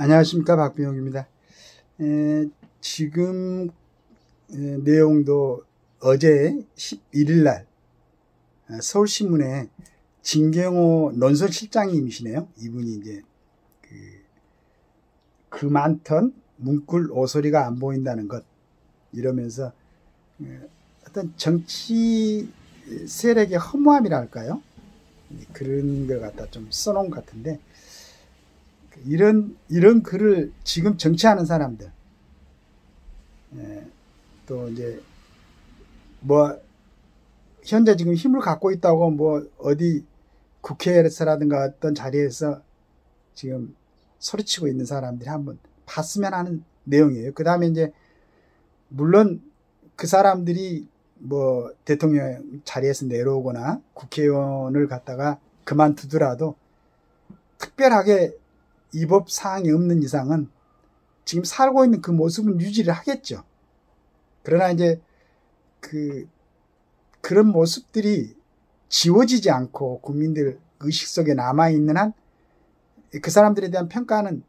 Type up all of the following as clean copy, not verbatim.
안녕하십니까, 박병욱입니다. 지금 내용도 어제 11일 날 서울신문에 진경호 논설실장님이시네요. 이분이 이제 그 많던 문꿀 오소리가 안 보인다는 것 이러면서 어떤 정치 세력의 허무함이랄까요? 그런 걸 갖다 좀 써놓은 것 같은데, 이런 글을 지금 정치하는 사람들, 또 이제 뭐 현재 지금 힘을 갖고 있다고 뭐 어디 국회에서라든가 어떤 자리에서 지금 소리치고 있는 사람들이 한번 봤으면 하는 내용이에요. 그 다음에 이제 물론 그 사람들이 뭐 대통령 자리에서 내려오거나 국회의원을 갖다가 그만두더라도 특별하게 위법 사항이 없는 이상은 지금 살고 있는 그 모습은 유지를 하겠죠. 그러나 이제 그런 모습들이 지워지지 않고 국민들 의식 속에 남아있는 한 그 사람들에 대한 평가는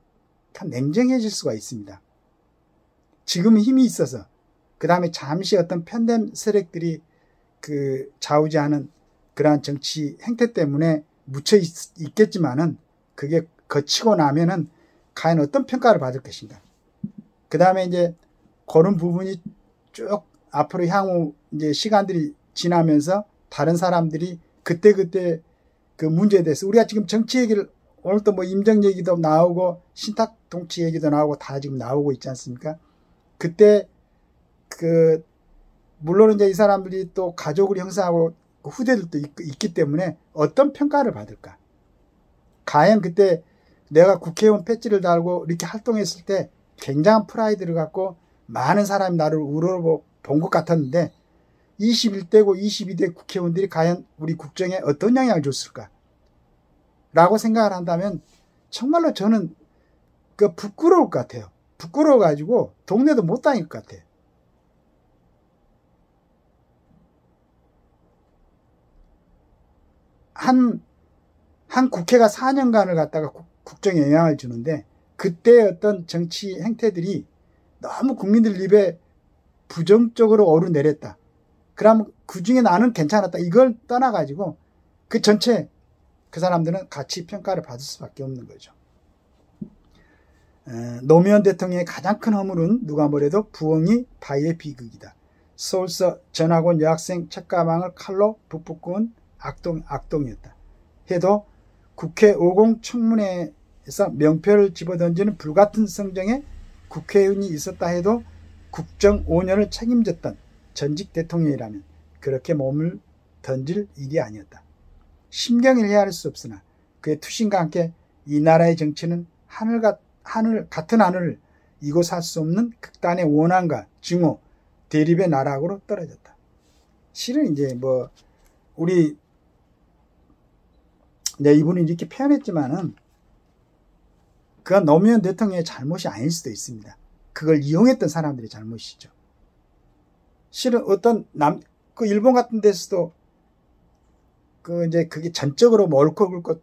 참 냉정해질 수가 있습니다. 지금은 힘이 있어서, 그 다음에 잠시 어떤 편된 세력들이 좌우지하는 그러한 정치 행태 때문에 묻혀 있겠지만은 그게 거치고 나면은 과연 어떤 평가를 받을 것인가. 그 다음에 이제 그런 부분이 쭉 앞으로 향후 이제 시간들이 지나면서 다른 사람들이 그때 그 문제에 대해서, 우리가 지금 정치 얘기를 오늘 또 뭐 임정 얘기도 나오고 신탁 동치 얘기도 나오고 다 지금 나오고 있지 않습니까? 그때 물론 이제 이 사람들이 또 가족을 형성하고 후대들도 있기 때문에 어떤 평가를 받을까? 과연 그때 내가 국회의원 배지를 달고 이렇게 활동했을 때 굉장한 프라이드를 갖고 많은 사람이 나를 우러본 것 같았는데 21대고 22대 국회의원들이 과연 우리 국정에 어떤 영향을 줬을까? 라고 생각을 한다면 정말로 저는 부끄러울 것 같아요. 부끄러워가지고 동네도 못 다닐 것 같아요. 한 국회가 4년간을 갖다가 국정에 영향을 주는데 그때 어떤 정치 행태들이 너무 국민들 입에 부정적으로 오르내렸다. 그러면 그 중에 나는 괜찮았다. 이걸 떠나가지고 그 전체 그 사람들은 같이 평가를 받을 수밖에 없는 거죠. 노무현 대통령의 가장 큰 허물은 누가 뭐래도 부엉이 바위의 비극이다. 서울서 전학온 여학생 책가방을 칼로 북북구운 악동이었다. 해도 국회 50 청문회에서 명표를 집어던지는 불같은 성정에 국회의원이 있었다 해도 국정 5년을 책임졌던 전직 대통령이라면 그렇게 몸을 던질 일이 아니었다. 심경을 헤아릴 수 없으나 그의 투신과 함께 이 나라의 정치는 같은 하늘을 이고 살 수 없는 극단의 원한과 증오, 대립의 나락으로 떨어졌다. 실은 이제 뭐 이분이 이렇게 표현했지만은 그건 노무현 대통령의 잘못이 아닐 수도 있습니다. 그걸 이용했던 사람들의 잘못이죠. 실은 어떤 일본 같은 데서도 이제 그게 전적으로 뭐 옳고 그렇고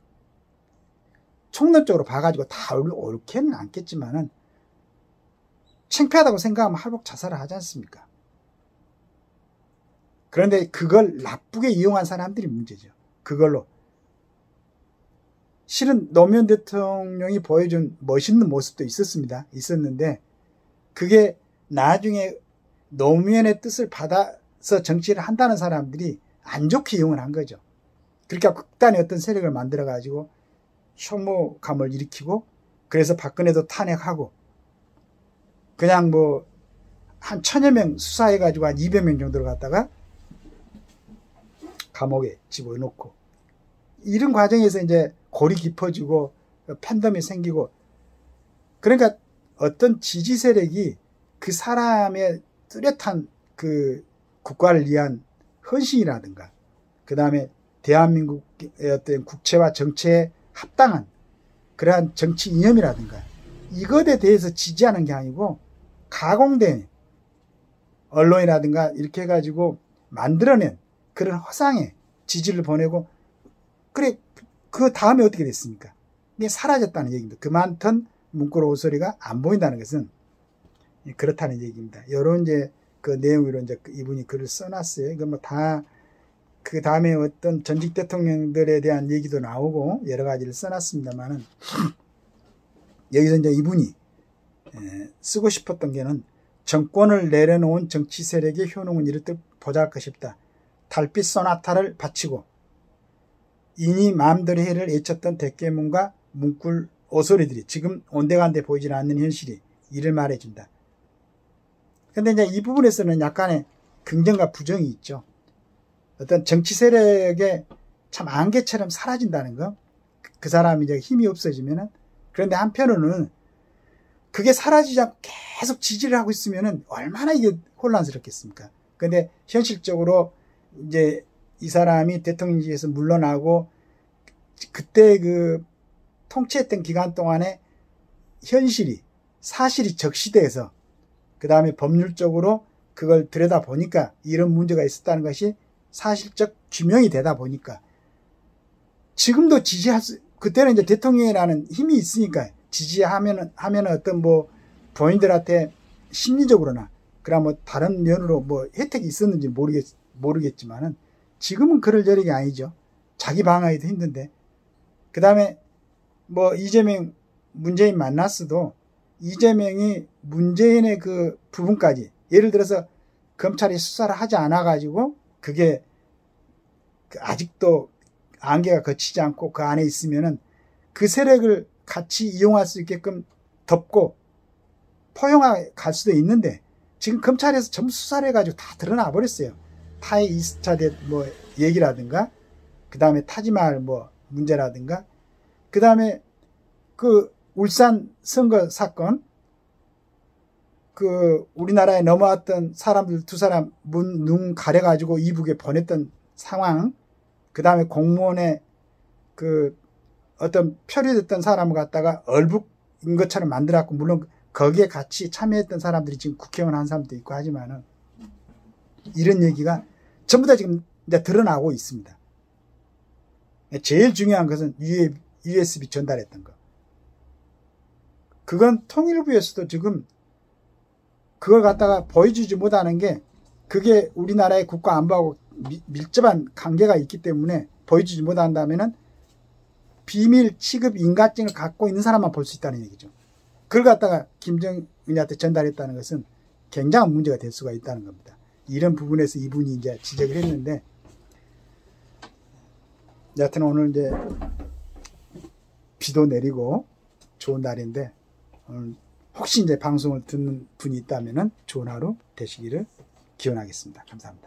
총론적으로 봐가지고 다 옳게는 않겠지만은 창피하다고 생각하면 할복 자살을 하지 않습니까? 그런데 그걸 나쁘게 이용한 사람들이 문제죠. 그걸로. 실은 노무현 대통령이 보여준 멋있는 모습도 있었는데 그게 나중에 노무현의 뜻을 받아서 정치를 한다는 사람들이 안 좋게 이용을 한 거죠. 그러니까 극단의 어떤 세력을 만들어가지고 혐오감을 일으키고, 그래서 박근혜도 탄핵하고, 그냥 뭐 한 1000여 명 수사해가지고 한 200명 정도를 갖다가 감옥에 집어넣고, 이런 과정에서 이제 골이 깊어지고 팬덤이 생기고, 그러니까 어떤 지지 세력이 그 사람의 뚜렷한 그 국가를 위한 헌신이라든가, 그 다음에 대한민국의 어떤 국채와 정체에 합당한 그러한 정치 이념이라든가 이것에 대해서 지지하는 게 아니고 가공된 언론이라든가 이렇게 해가지고 만들어낸 그런 허상의 지지를 보내고, 그래 그 다음에 어떻게 됐습니까? 이게 사라졌다는 얘기입니다. 그 많던 문구로 오소리가 안 보인다는 것은 그렇다는 얘기입니다. 여러 이제 그 내용으로 이제 이분이 글을 써놨어요. 이거 뭐 다 그 다음에 어떤 전직 대통령들에 대한 얘기도 나오고 여러 가지를 써놨습니다만은 여기서 이제 이분이 쓰고 싶었던 게는 정권을 내려놓은 정치 세력의 효능은 이렇듯 보잘것없다. 달빛 소나타를 바치고 이니 마음대로 해를 애쳤던 대깨문과 문꿀 오소리들이 지금 온데간데 보이질 않는 현실이 이를 말해준다. 근데 이제 이 부분에서는 약간의 긍정과 부정이 있죠. 어떤 정치 세력의 참 안개처럼 사라진다는 거. 그 사람이 이제 힘이 없어지면은. 그런데 한편으로는 그게 사라지지 않고 계속 지지를 하고 있으면은 얼마나 이게 혼란스럽겠습니까? 근데 현실적으로 이제 이 사람이 대통령직에서 물러나고 그때 그 통치했던 기간 동안에 현실이 사실이 적시돼서 그 다음에 법률적으로 그걸 들여다보니까 이런 문제가 있었다는 것이 사실적 규명이 되다 보니까 지금도 그때는 이제 대통령이라는 힘이 있으니까 지지하면은 어떤 뭐 본인들한테 심리적으로나 그럼 뭐 다른 면으로 뭐 혜택이 있었는지 모르겠지만은 지금은 그럴 여력이 아니죠. 자기 방어하기도 힘든데. 그 다음에 뭐 이재명, 문재인 만났어도 이재명이 문재인의 그 부분까지 예를 들어서 검찰이 수사를 하지 않아 가지고 그게 아직도 안개가 걷히지 않고 그 안에 있으면은 그 세력을 같이 이용할 수 있게끔 덮고 포용해 갈 수도 있는데 지금 검찰에서 전부 수사를 해가지고 다 드러나 버렸어요. 타의 2차 뭐 얘기라든가 그 다음에 타지말 뭐 문제라든가 그 다음에 그 울산 선거 사건 그 우리나라에 넘어왔던 사람들 두 사람 눈 가려가지고 이북에 보냈던 상황 그 다음에 공무원의 그 어떤 표류됐던 사람을 갖다가 얼북인 것처럼 만들었고 물론 거기에 같이 참여했던 사람들이 지금 국회의원 한 사람도 있고 하지만은 이런 얘기가 전부 다 지금 이제 드러나고 있습니다. 제일 중요한 것은 USB 전달했던 거. 그건 통일부에서도 지금 그걸 갖다가 보여주지 못하는 게 그게 우리나라의 국가 안보하고 밀접한 관계가 있기 때문에 보여주지 못한다면은 비밀 취급 인가증을 갖고 있는 사람만 볼 수 있다는 얘기죠. 그걸 갖다가 김정은한테 전달했다는 것은 굉장한 문제가 될 수가 있다는 겁니다. 이런 부분에서 이분이 이제 지적을 했는데, 여하튼 오늘 이제 비도 내리고 좋은 날인데, 오늘 혹시 이제 방송을 듣는 분이 있다면은 좋은 하루 되시기를 기원하겠습니다. 감사합니다.